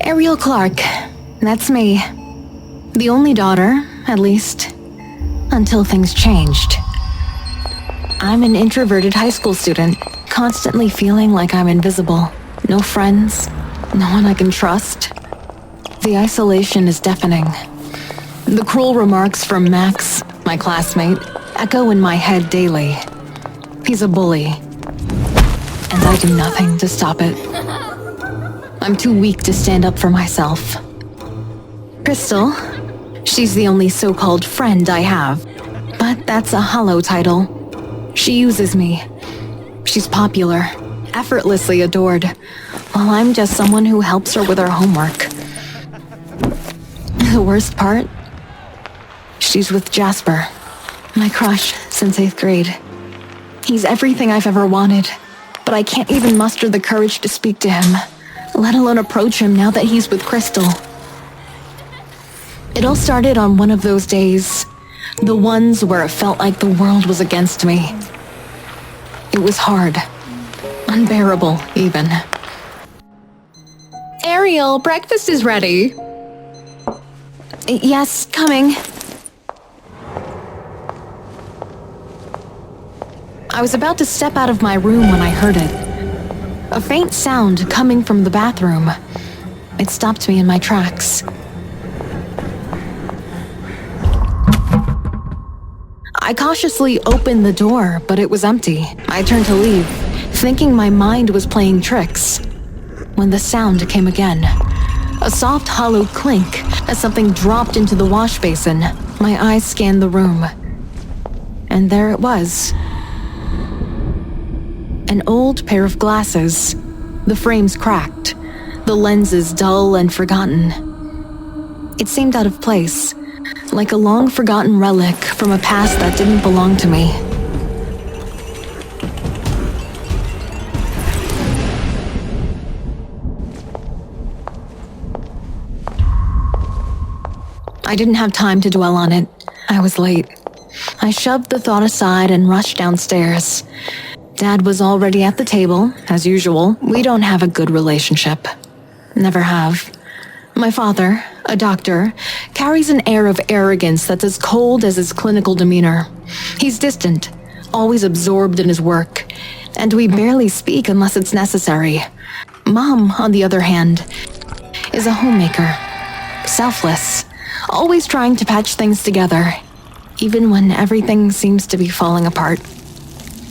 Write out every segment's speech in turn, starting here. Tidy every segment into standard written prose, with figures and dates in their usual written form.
Ariel Clark. That's me. The only daughter, at least, until things changed. I'm an introverted high school student, constantly feeling like I'm invisible. No friends, no one I can trust. The isolation is deafening. The cruel remarks from Max, my classmate, echo in my head daily. He's a bully, and I do nothing to stop it. I'm too weak to stand up for myself. Crystal, she's the only so-called friend I have, but that's a hollow title. She uses me. She's popular, effortlessly adored, while I'm just someone who helps her with her homework. The worst part? She's with Jasper, my crush since 8th grade. He's everything I've ever wanted, but I can't even muster the courage to speak to him, let alone approach him now that he's with Crystal. It all started on one of those days, the ones where it felt like the world was against me. It was hard, unbearable even. Ariel, breakfast is ready. Yes, coming. I was about to step out of my room when I heard it. A faint sound coming from the bathroom. It stopped me in my tracks. I cautiously opened the door, but it was empty. I turned to leave, thinking my mind was playing tricks, when the sound came again. A soft, hollow clink as something dropped into the wash basin. My eyes scanned the room, and there it was. An old pair of glasses, the frames cracked, the lenses dull and forgotten. It seemed out of place, like a long-forgotten relic from a past that didn't belong to me. I didn't have time to dwell on it. I was late. I shoved the thought aside and rushed downstairs. Dad was already at the table, as usual. We don't have a good relationship. Never have. My father, a doctor, carries an air of arrogance that's as cold as his clinical demeanor. He's distant, always absorbed in his work, and we barely speak unless it's necessary. Mom, on the other hand, is a homemaker, selfless, always trying to patch things together, even when everything seems to be falling apart.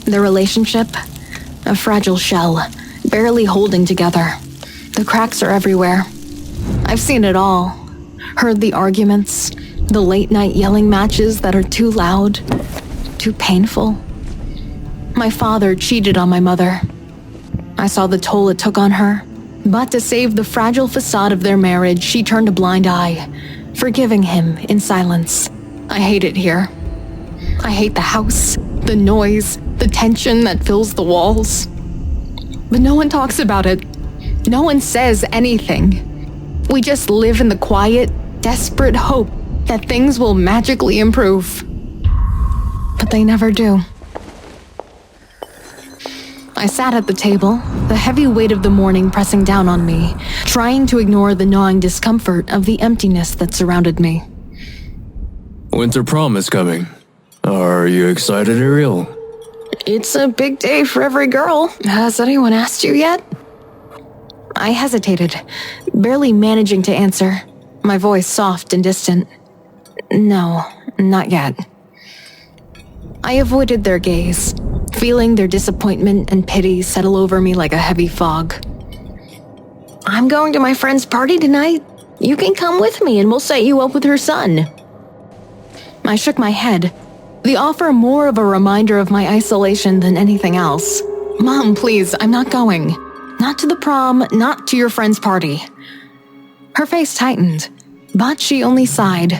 The relationship, a fragile shell, barely holding together. The cracks are everywhere. I've seen it all. Heard the arguments, the late-night yelling matches that are too loud, too painful. My father cheated on my mother. I saw the toll it took on her, but to save the fragile facade of their marriage, she turned a blind eye, forgiving him in silence. I hate it here. I hate the house, the noise, the tension that fills the walls. But no one talks about it. No one says anything. We just live in the quiet, desperate hope that things will magically improve. But they never do. I sat at the table, the heavy weight of the morning pressing down on me, trying to ignore the gnawing discomfort of the emptiness that surrounded me. Winter prom is coming. Are you excited, Ariel? It's a big day for every girl. Has anyone asked you yet? I hesitated, barely managing to answer, my voice soft and distant. No, not yet. I avoided their gaze, feeling their disappointment and pity settle over me like a heavy fog. I'm going to my friend's party tonight. You can come with me and we'll set you up with her son. I shook my head, the offer more of a reminder of my isolation than anything else. Mom, please, I'm not going. Not to the prom, not to your friend's party. Her face tightened, but she only sighed,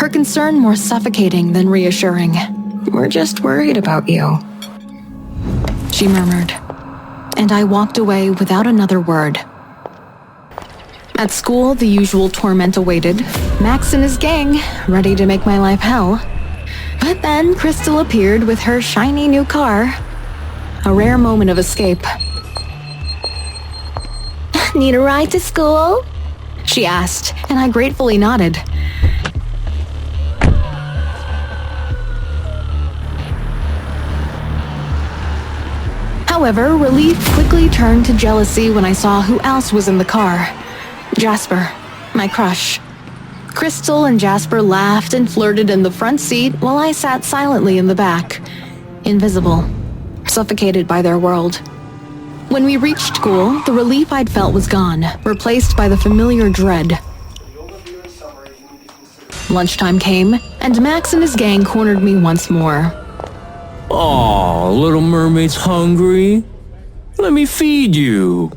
her concern more suffocating than reassuring. We're just worried about you, she murmured, and I walked away without another word. At school, the usual torment awaited. Max and his gang, ready to make my life hell. But then Crystal appeared with her shiny new car. A rare moment of escape. Need a ride to school? she asked, and I gratefully nodded. However, relief quickly turned to jealousy when I saw who else was in the car. Jasper, my crush. Crystal and Jasper laughed and flirted in the front seat while I sat silently in the back, invisible, suffocated by their world. When we reached school, the relief I'd felt was gone, replaced by the familiar dread. Lunchtime came, and Max and his gang cornered me once more. Aw, Little Mermaid's hungry? Let me feed you.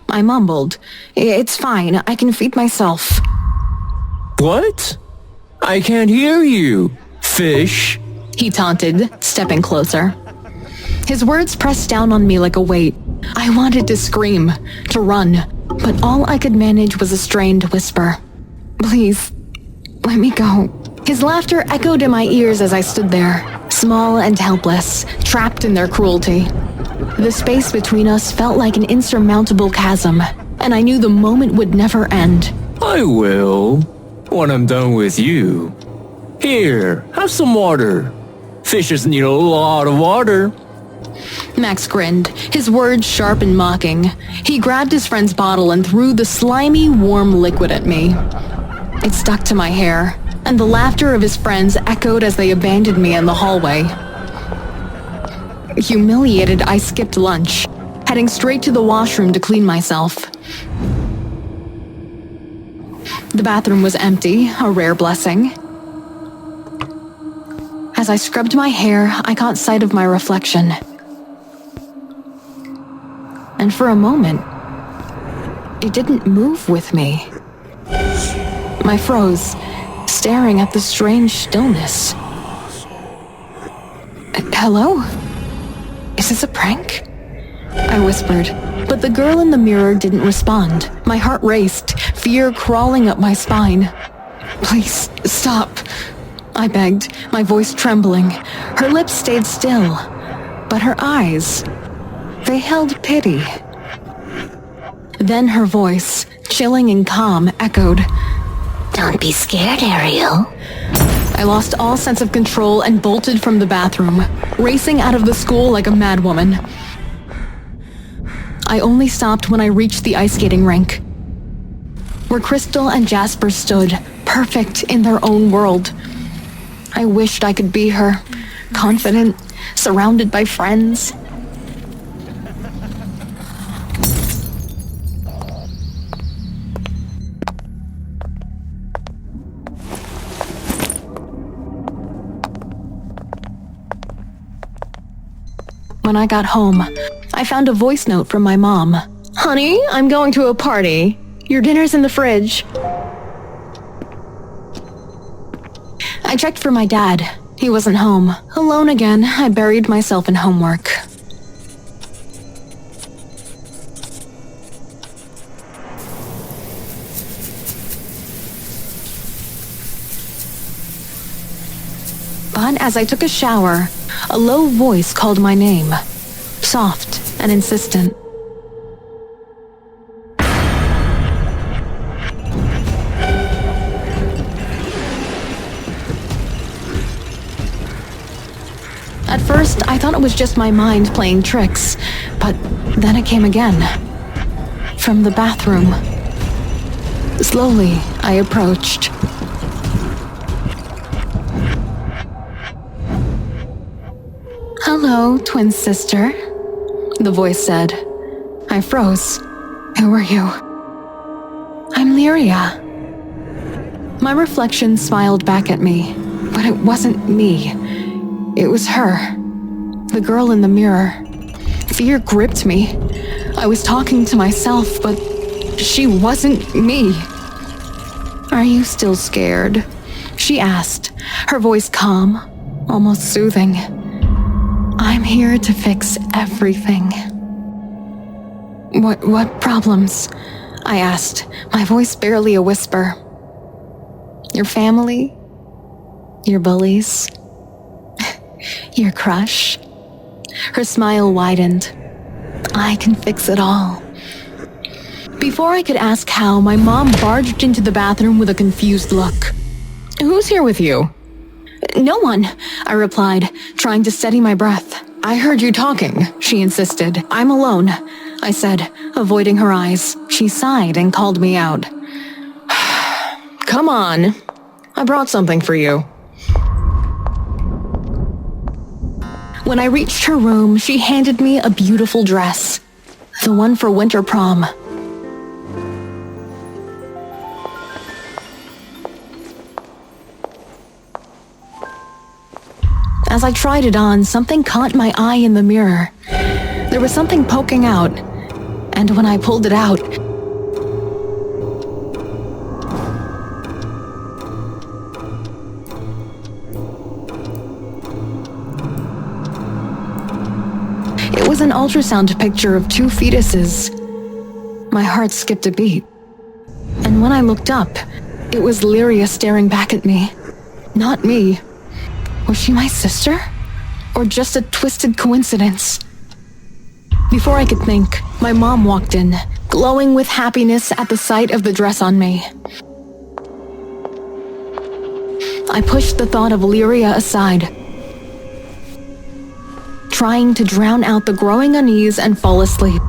I mumbled. It's fine, I can feed myself. What? I can't hear you, fish. He taunted, stepping closer. His words pressed down on me like a weight. I wanted to scream, to run, but all I could manage was a strained whisper. Please, let me go. His laughter echoed in my ears as I stood there, small and helpless, trapped in their cruelty. The space between us felt like an insurmountable chasm, and I knew the moment would never end. I will, when I'm done with you. Here, have some water. Fishes need a lot of water. Max grinned, his words sharp and mocking. He grabbed his friend's bottle and threw the slimy, warm liquid at me. It stuck to my hair, and the laughter of his friends echoed as they abandoned me in the hallway. Humiliated, I skipped lunch, heading straight to the washroom to clean myself. The bathroom was empty, a rare blessing. As I scrubbed my hair, I caught sight of my reflection. And for a moment, it didn't move with me. I froze, staring at the strange stillness. Hello? Is this a prank? I whispered, but the girl in the mirror didn't respond. My heart raced, fear crawling up my spine. Please, stop, I begged, my voice trembling. Her lips stayed still, but her eyes, they held pity. Then her voice, chilling and calm, echoed, "Don't be scared, Ariel." I lost all sense of control and bolted from the bathroom, racing out of the school like a madwoman. I only stopped when I reached the ice skating rink, where Crystal and Jasper stood, perfect in their own world. I wished I could be her, confident, surrounded by friends. When I got home, I found a voice note from my mom. "Honey, I'm going to a party. Your dinner's in the fridge." I checked for my dad. He wasn't home. Alone again, I buried myself in homework. But as I took a shower, a low voice called my name, soft and insistent. At first, I thought it was just my mind playing tricks, but then it came again. From the bathroom. Slowly, I approached. "Hello, twin sister," the voice said. I froze. "Who are you?" "I'm Lyria." My reflection smiled back at me, but it wasn't me. It was her, the girl in the mirror. Fear gripped me. I was talking to myself, but she wasn't me. "Are you still scared?" she asked, her voice calm, almost soothing. "I'm here to fix everything." What problems?" I asked, my voice barely a whisper. "Your family? Your bullies? Your crush?" Her smile widened. "I can fix it all." Before I could ask how, my mom barged into the bathroom with a confused look. "Who's here with you?" "No one," I replied, trying to steady my breath. "I heard you talking," she insisted. "I'm alone," I said, avoiding her eyes. She sighed and called me out. "Come on. I brought something for you." When I reached her room, she handed me a beautiful dress. The one for winter prom. As I tried it on, something caught my eye in the mirror. There was something poking out, and when I pulled it out, it was an ultrasound picture of 2 fetuses. My heart skipped a beat. And when I looked up, it was Lyria staring back at me. Not me. Was she my sister? Or just a twisted coincidence? Before I could think, my mom walked in, glowing with happiness at the sight of the dress on me. I pushed the thought of Lyria aside, trying to drown out the growing unease and fall asleep.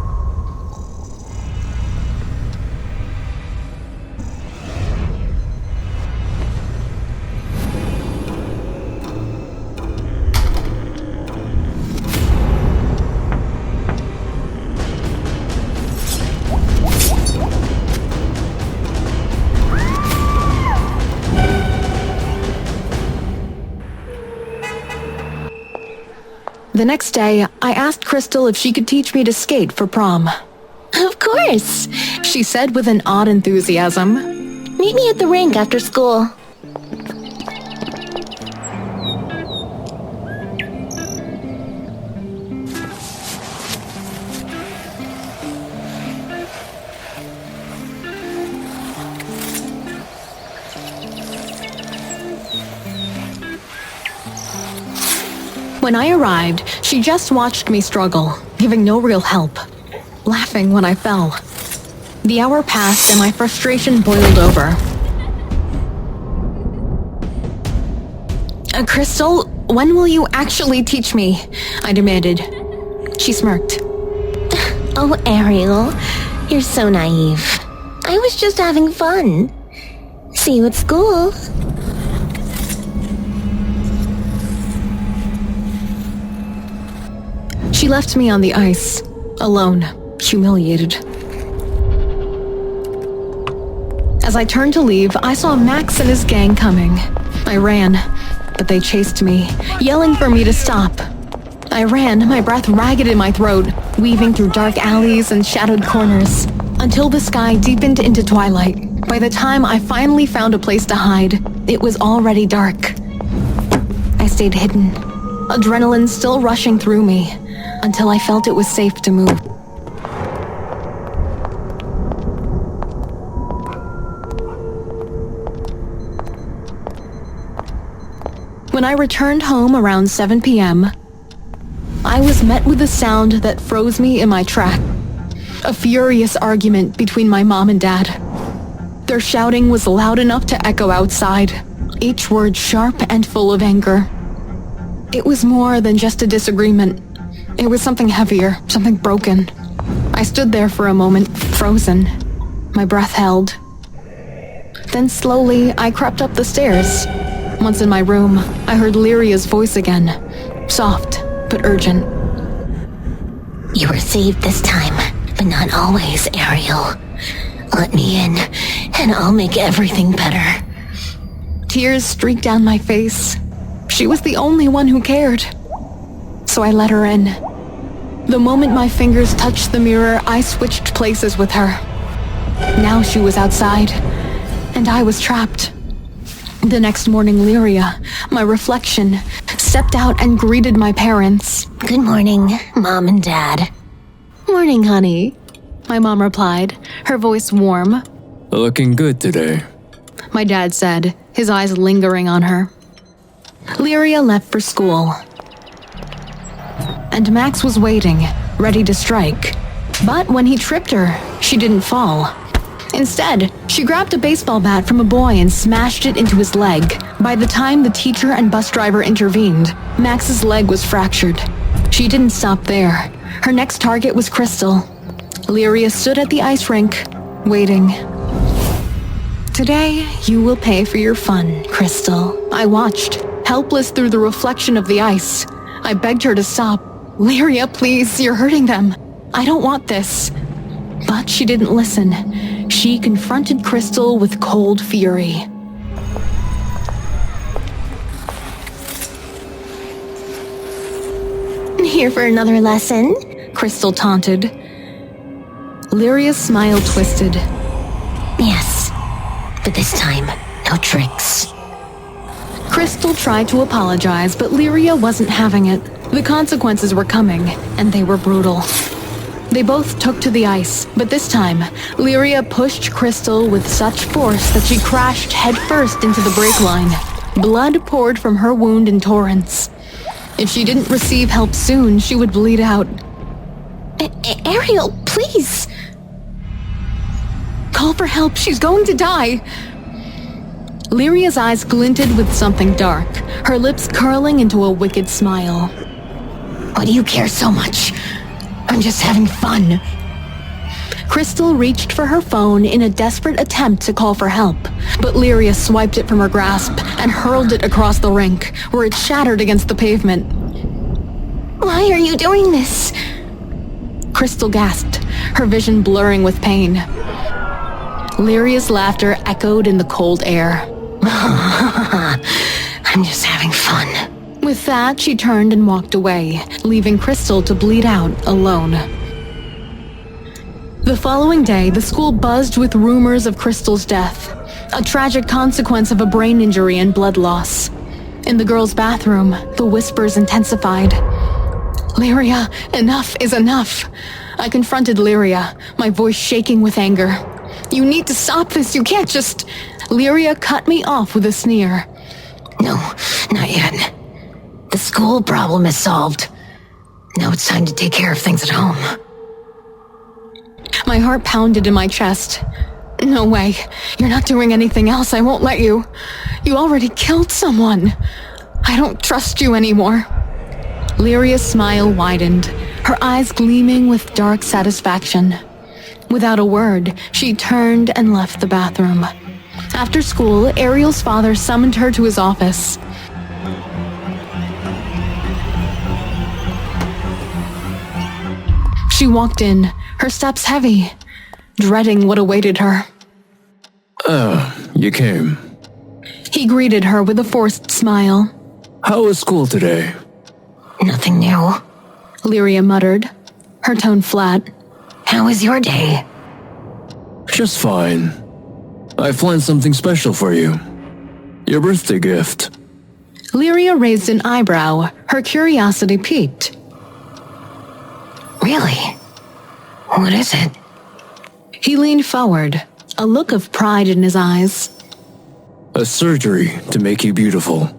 The next day, I asked Crystal if she could teach me to skate for prom. "Of course," she said with an odd enthusiasm. "Meet me at the rink after school." When I arrived, she just watched me struggle, giving no real help, laughing when I fell. The hour passed and my frustration boiled over. "Crystal, when will you actually teach me?" I demanded. She smirked. "Oh, Ariel, you're so naive. I was just having fun. See you at school." She left me on the ice, alone, humiliated. As I turned to leave, I saw Max and his gang coming. I ran, but they chased me, yelling for me to stop. I ran, my breath ragged in my throat, weaving through dark alleys and shadowed corners, until the sky deepened into twilight. By the time I finally found a place to hide, it was already dark. I stayed hidden, adrenaline still rushing through me, until I felt it was safe to move. When I returned home around 7 p.m., I was met with a sound that froze me in my track. A furious argument between my mom and dad. Their shouting was loud enough to echo outside, each word sharp and full of anger. It was more than just a disagreement. It was something heavier, something broken. I stood there for a moment, frozen. My breath held. Then slowly, I crept up the stairs. Once in my room, I heard Lyria's voice again, soft but urgent. "You were saved this time, but not always, Ariel. Let me in, and I'll make everything better." Tears streaked down my face. She was the only one who cared. So I let her in. The moment my fingers touched the mirror, I switched places with her. Now she was outside, and I was trapped. The next morning, Lyria, my reflection, stepped out and greeted my parents. "Good morning, Mom and Dad." "Morning, honey," my mom replied, her voice warm. Looking good today. My dad said, his eyes lingering on her. Lyria left for school. And Max was waiting, ready to strike. But when he tripped her, she didn't fall. Instead, she grabbed a baseball bat from a boy and smashed it into his leg. By the time the teacher and bus driver intervened, Max's leg was fractured. She didn't stop there. Her next target was Crystal. Lyria stood at the ice rink, waiting. "Today, you will pay for your fun, Crystal." I watched, helpless through the reflection of the ice. I begged her to stop. "Lyria, please, you're hurting them. I don't want this." But she didn't listen. She confronted Crystal with cold fury. "Here for another lesson?" Crystal taunted. Lyria's smile twisted. "Yes, but this time, no tricks." Crystal tried to apologize, but Lyria wasn't having it. The consequences were coming, and they were brutal. They both took to the ice, but this time, Lyria pushed Crystal with such force that she crashed headfirst into the brake line. Blood poured from her wound in torrents. If she didn't receive help soon, she would bleed out. Ariel, please! "Call for help, she's going to die!" Lyria's eyes glinted with something dark, her lips curling into a wicked smile. Why do you care so much? I'm just having fun. Crystal reached for her phone in a desperate attempt to call for help, but Lyria swiped it from her grasp and hurled it across the rink, where it shattered against the pavement. Why are you doing this? Crystal gasped, her vision blurring with pain. Lyria's laughter echoed in the cold air. I'm just having fun. With that, she turned and walked away, leaving Crystal to bleed out alone. The following day, the school buzzed with rumors of Crystal's death, a tragic consequence of a brain injury and blood loss. In the girls' bathroom, the whispers intensified. "Lyria, enough is enough." I confronted Lyria, my voice shaking with anger. "You need to stop this, you can't just..." Lyria cut me off with a sneer. No, not yet. The school problem is solved. Now it's time to take care of things at home. My heart pounded in my chest. "No way. You're not doing anything else. I won't let you. You already killed someone. I don't trust you anymore." Lyria's smile widened, her eyes gleaming with dark satisfaction. Without a word, she turned and left the bathroom. After school, Ariel's father summoned her to his office. She walked in, her steps heavy, dreading what awaited her. You came. He greeted her with a forced smile. How was school today? Nothing new. Lyria muttered, her tone flat. How was your day? Just fine. I planned something special for you. Your birthday gift. Lyria raised an eyebrow, her curiosity piqued. Really? What is it? He leaned forward, a look of pride in his eyes. A surgery to make you beautiful.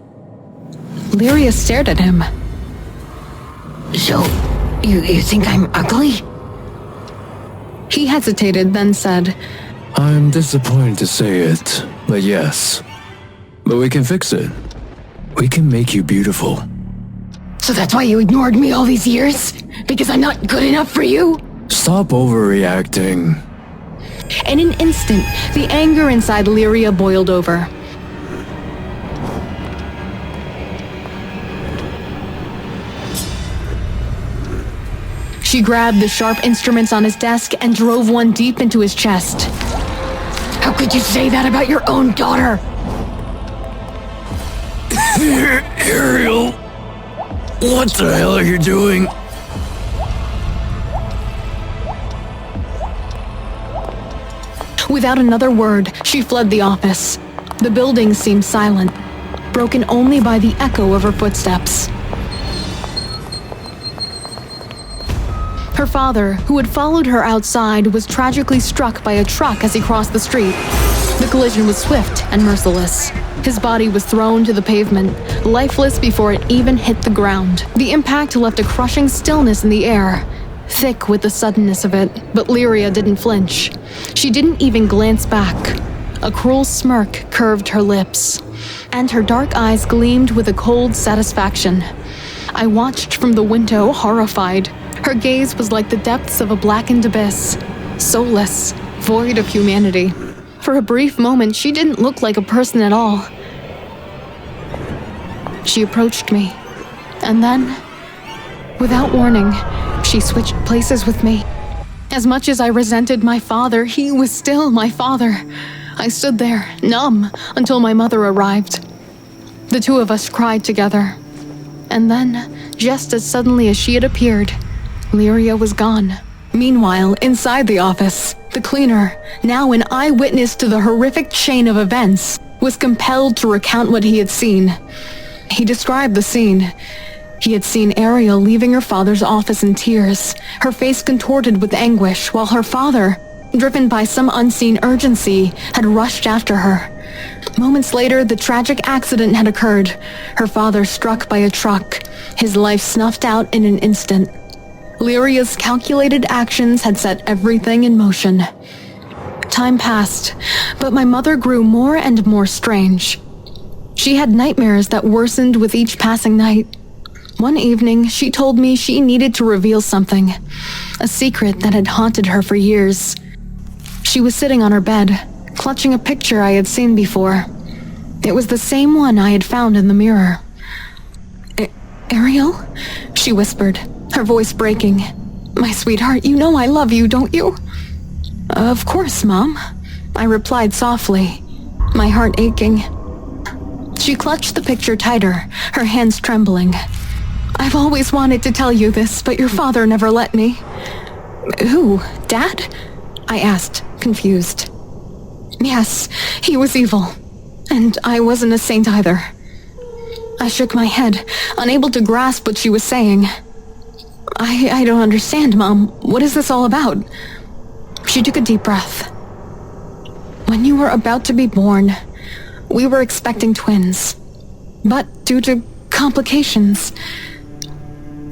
Lyria stared at him. So, you think I'm ugly? He hesitated, then said, I'm disappointed to say it, but yes. But we can fix it. We can make you beautiful. So that's why you ignored me all these years? Because I'm not good enough for you? Stop overreacting. In an instant, the anger inside Lyria boiled over. She grabbed the sharp instruments on his desk and drove one deep into his chest. How could you say that about your own daughter? Ariel, what the hell are you doing? Without another word, she fled the office. The building seemed silent, broken only by the echo of her footsteps. Her father, who had followed her outside, was tragically struck by a truck as he crossed the street. The collision was swift and merciless. His body was thrown to the pavement, lifeless before it even hit the ground. The impact left a crushing stillness in the air, thick with the suddenness of it, but Lyria didn't flinch. She didn't even glance back. A cruel smirk curved her lips, and her dark eyes gleamed with a cold satisfaction. I watched from the window, horrified. Her gaze was like the depths of a blackened abyss, soulless, void of humanity. For a brief moment, she didn't look like a person at all. She approached me, and then, without warning, she switched places with me. As much as I resented my father, he was still my father. I stood there, numb, until my mother arrived. The two of us cried together. And then, just as suddenly as she had appeared, Lyria was gone. Meanwhile, inside the office, the cleaner, now an eyewitness to the horrific chain of events, was compelled to recount what he had seen. He described the scene. He had seen Ariel leaving her father's office in tears, her face contorted with anguish, while her father, driven by some unseen urgency, had rushed after her. Moments later, the tragic accident had occurred. Her father struck by a truck, his life snuffed out in an instant. Lyria's calculated actions had set everything in motion. Time passed, but my mother grew more and more strange. She had nightmares that worsened with each passing night. One evening, she told me she needed to reveal something, a secret that had haunted her for years. She was sitting on her bed, clutching a picture I had seen before. It was the same one I had found in the mirror. Ariel? She whispered, her voice breaking. My sweetheart, you know I love you, don't you? Of course, Mom, I replied softly, my heart aching. She clutched the picture tighter, her hands trembling. I've always wanted to tell you this, but your father never let me. Who? Dad? I asked, confused. Yes, he was evil. And I wasn't a saint either. I shook my head, unable to grasp what she was saying. I don't understand, Mom. What is this all about? She took a deep breath. When you were about to be born, we were expecting twins. But due to complications,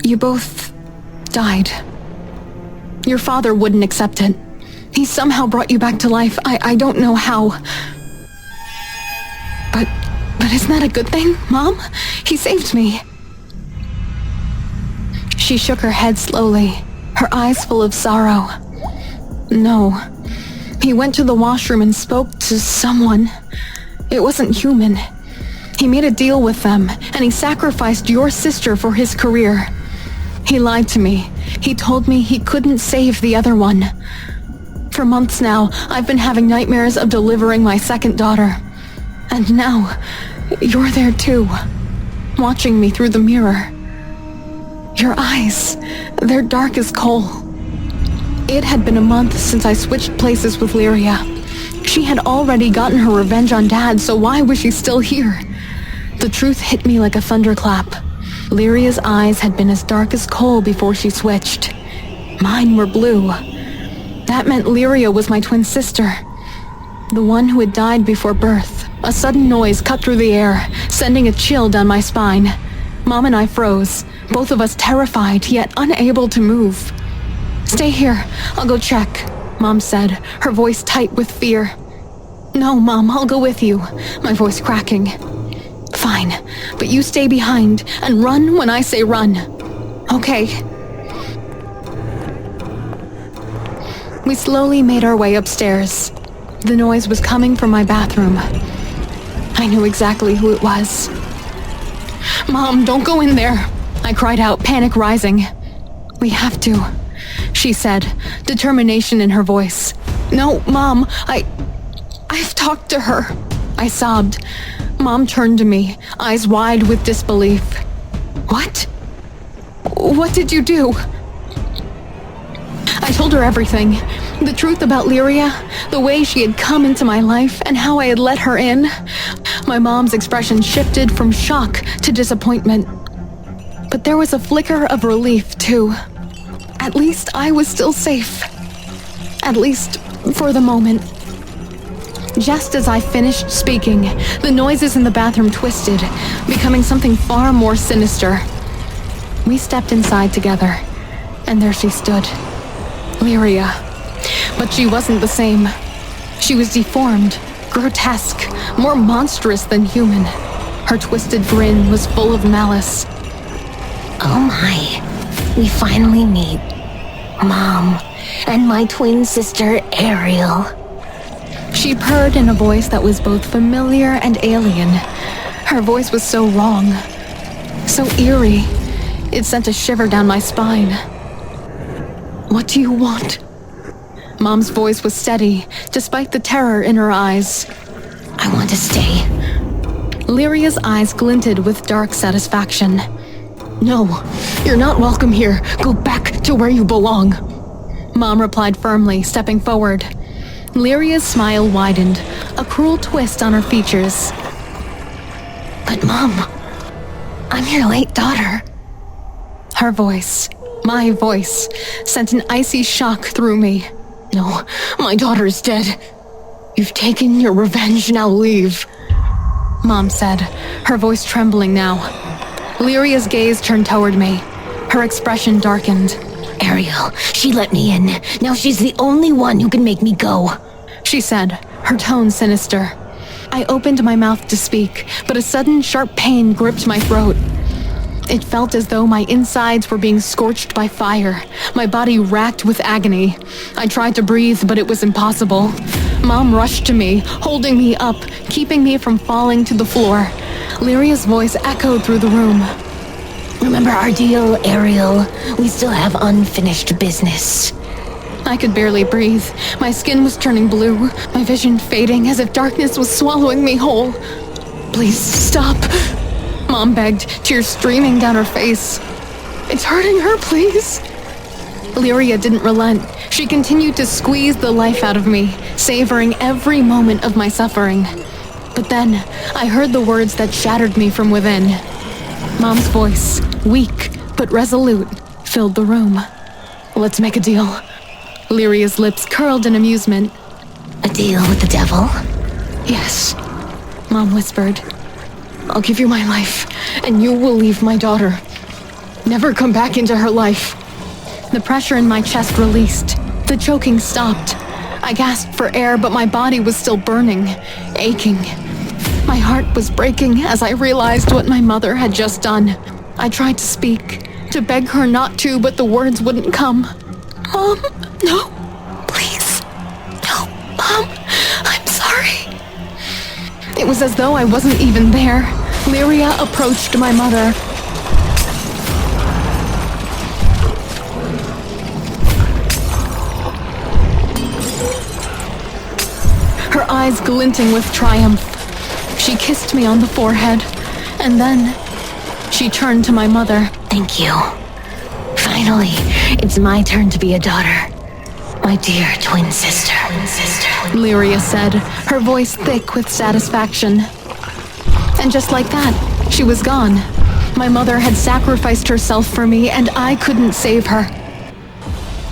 you both died. Your father wouldn't accept it. He somehow brought you back to life. I don't know how. But isn't that a good thing, Mom? He saved me. She shook her head slowly, her eyes full of sorrow. No. He went to the washroom and spoke to someone. It wasn't human. He made a deal with them, and he sacrificed your sister for his career. He lied to me. He told me he couldn't save the other one. For months now, I've been having nightmares of delivering my second daughter. And now, you're there too, watching me through the mirror. Your eyes, they're dark as coal. It had been a month since I switched places with Lyria. She had already gotten her revenge on Dad, so why was she still here? The truth hit me like a thunderclap. Lyria's eyes had been as dark as coal before she switched. Mine were blue. That meant Lyria was my twin sister, the one who had died before birth. A sudden noise cut through the air, sending a chill down my spine. Mom and I froze, both of us terrified, yet unable to move. Stay here, I'll go check, Mom said, her voice tight with fear. No, Mom, I'll go with you, my voice cracking. Fine, but you stay behind and run when I say run. Okay. We slowly made our way upstairs. The noise was coming from my bathroom. I knew exactly who it was. Mom, don't go in there, I cried out, panic rising. We have to, she said, determination in her voice. No, Mom, I've talked to her, I sobbed. Mom turned to me, eyes wide with disbelief. What? What did you do? I told her everything. The truth about Lyria, the way she had come into my life, and how I had let her in. My mom's expression shifted from shock to disappointment. But there was a flicker of relief, too. At least I was still safe. At least for the moment. Just as I finished speaking, the noises in the bathroom twisted, becoming something far more sinister. We stepped inside together, And there she stood, Lyria. But she wasn't the same. She was deformed, grotesque, more monstrous than human. Her twisted grin was full of malice. Oh my, we finally meet Mom and my twin sister, Ariel. She purred in a voice that was both familiar and alien. Her voice was so wrong, so eerie. It sent a shiver down my spine. What do you want? Mom's voice was steady, despite the terror in her eyes. I want to stay. Lyria's eyes glinted with dark satisfaction. No, you're not welcome here. Go back to where you belong. Mom replied firmly, stepping forward. Lyria's smile widened, a cruel twist on her features. But Mom, I'm your late daughter. Her voice, my voice, sent an icy shock through me. No, my daughter is dead. You've taken your revenge, now leave. Mom said, her voice trembling now. Lyria's gaze turned toward me. Her expression darkened. Ariel, she let me in. Now she's the only one who can make me go. She said, her tone sinister. I opened my mouth to speak, but a sudden sharp pain gripped my throat. It felt as though my insides were being scorched by fire, my body racked with agony. I tried to breathe, but it was impossible. Mom rushed to me, holding me up, keeping me from falling to the floor. Lyria's voice echoed through the room. Remember our deal, Ariel? We still have unfinished business. I could barely breathe. My skin was turning blue, my vision fading as if darkness was swallowing me whole. Please stop, Mom begged, tears streaming down her face. It's hurting her, please. Lyria didn't relent. She continued to squeeze the life out of me, savoring every moment of my suffering. But then, I heard the words that shattered me from within. Mom's voice, weak but resolute, filled the room. Let's make a deal. Lyria's lips curled in amusement. A deal with the devil? Yes, Mom whispered. I'll give you my life, and you will leave my daughter. Never come back into her life. The pressure in my chest released. The choking stopped. I gasped for air, but my body was still burning, aching. My heart was breaking as I realized what my mother had just done. I tried to speak, to beg her not to, but the words wouldn't come. Mom, no, please. No, Mom, I'm sorry. It was as though I wasn't even there. Lyria approached my mother. Her eyes glinting with triumph. She kissed me on the forehead, and then she turned to my mother. Thank you. Finally, it's my turn to be a daughter. My dear twin sister. Lyria said, her voice thick with satisfaction. And just like that, she was gone. My mother had sacrificed herself for me, and I couldn't save her.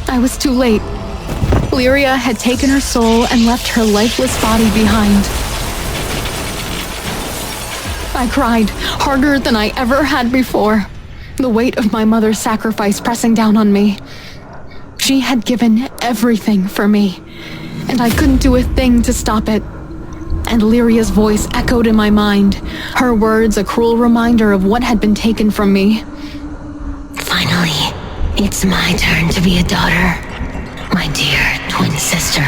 I was too late. Lyria had taken her soul and left her lifeless body behind. I cried harder than I ever had before, the weight of my mother's sacrifice pressing down on me. She had given everything for me, and I couldn't do a thing to stop it. And Lyria's voice echoed in my mind, her words a cruel reminder of what had been taken from me. Finally, it's my turn to be a daughter. My dear twin sister.